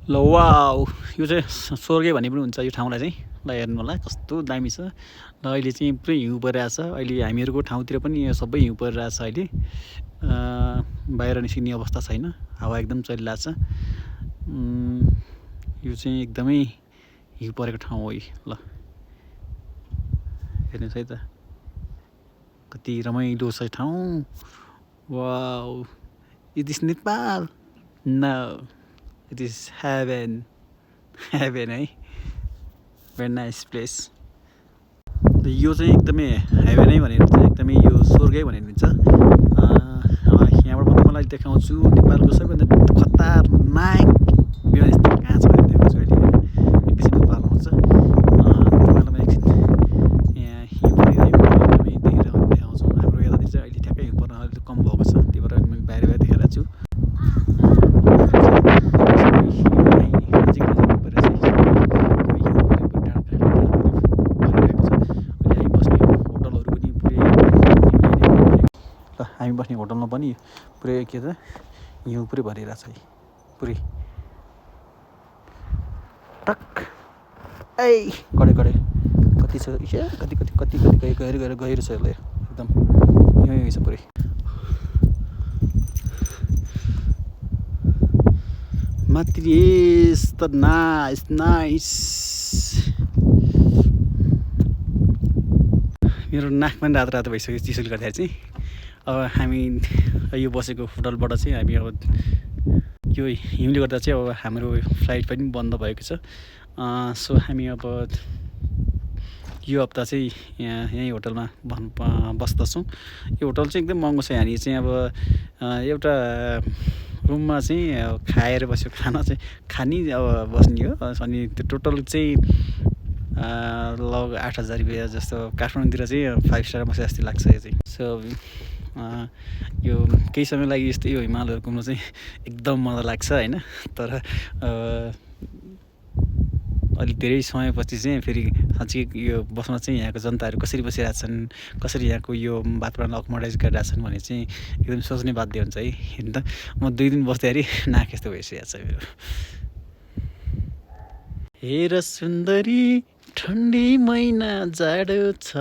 ल वाउ यो चाहिँ स्वर्गै भन्ने पनि हुन्छ यो ठाउँलाई चाहिँ ल हेर्नु होला कस्तो दामी छ। ल अहिले चाहिँ पुरै हिउँ परिरहेछ। अहिले हामीहरूको ठाउँतिर पनि यो सबै हिउँ परिरहेछ। अहिले बाहिर निस्किने अवस्था छैन, हावा एकदम चलिरहेछ। यो चाहिँ एकदमै हिउँ परेको ठाउँ हो। ल हेर्नुहोस् है त कति रमाइलो छ ठाउँ। Wow it is Nepal, no it is heaven. Heaven है, भेरी नाइस प्लेस। यो चाहिँ एकदमै हेभनै भनेर हुन्छ, एकदमै यो स्वर्गै भनेर हुन्छ। यहाँबाट म मलाई देखाउँछु नेपालको सबैभन्दा खतरनाक विमानस्थल कहाँ छ भनेर देखाउँछु। अहिले एकछिन नेपालमा हुन्छ नेपालमा एकछिन यहाँ हिउँ परिरहेको एकदमै देखाउँछु। हाम्रो यतातिर चाहिँ अहिले ठ्याक्कै हिउँ पर्न अलिक कम भएको छ, त्यही भएर मैले बाहिर देखाइरहेको छु। हामी बस्ने होटलमा पनि पुरै के छ हिउँ पुरै भरिरहेछ है पुरै टक। ए कडे कडे कति छ कति कति कति कति गहिरो छ यसले एकदम हिउँ छ पुरै। माथि त नाइस नाइस। मेरो नाक पनि रातो रातो भइसक्यो चिसोले गर्दाखेरि चाहिँ। अब हामी यो बसेको होटलबाट चाहिँ हामी अब यो हिउँले गर्दा चाहिँ अब हाम्रो फ्लाइट पनि बन्द भएको छ। सो हामी अब यो हप्ता चाहिँ यहीँ होटलमा बस्दछौँ। यो होटल चाहिँ एकदम महँगो छ। यहाँनिर चाहिँ अब एउटा रुममा चाहिँ खाएर बस्यो, खाना चाहिँ खानी अब बस्ने हो। अनि त्यो टोटल चाहिँ लगभग 8,000 रुपियाँ जस्तो। काठमाडौँतिर चाहिँ 5 स्टार बसे जस्तो लाग्छ यो चाहिँ। सो यो केही समय लागि यस्तो यो हिमालहरू घुम्नु चाहिँ एकदम मजा लाग्छ होइन। तर अलिक धेरै समयपछि चाहिँ फेरि साँच्चै यो बस्न चाहिँ यहाँको जनताहरू कसरी बसिरहेछन्, कसरी यहाँको यो वातावरणलाई अकोमोडाइज गरिरहेछन् भने चाहिँ एकदम सोच्ने बाध्य हुन्छ है। हेर्नु त म 2 दिन बस्दाखेरि नाक यस्तो भइसकेको छ मेरो। हेर सुन्दरी ठन्डी महिना जाडो छ,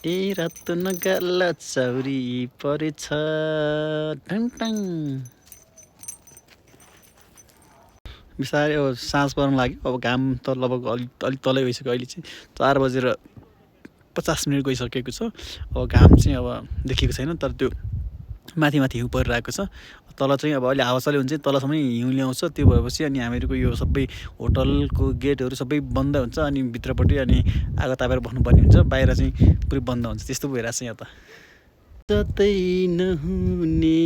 ए रातो नगाला चौरी परेछ टङ टङ। बिस्तारै अब साँझ पर्न लाग्यो। अब घाम त लगभग अलिक तलै गइसक्यो। अहिले चाहिँ 4:50 गइसकेको छ। अब घाम चाहिँ अब देखिएको छैन, तर त्यो माथि माथि हिउँ परिरहेको छ। तल चाहिँ अब अहिले हावा चल्यो भने चाहिँ तलसम्म हिउँ ल्याउँछ। त्यो भएपछि अनि हामीहरूको यो सबै होटलको गेटहरू सबै बन्द हुन्छ। अनि भित्रपट्टि अनि आगो तापेर बस्नुपर्ने हुन्छ, बाहिर चाहिँ पुरै बन्द हुन्छ। त्यस्तो भइरहेको छ यहाँ त। जतै नहुने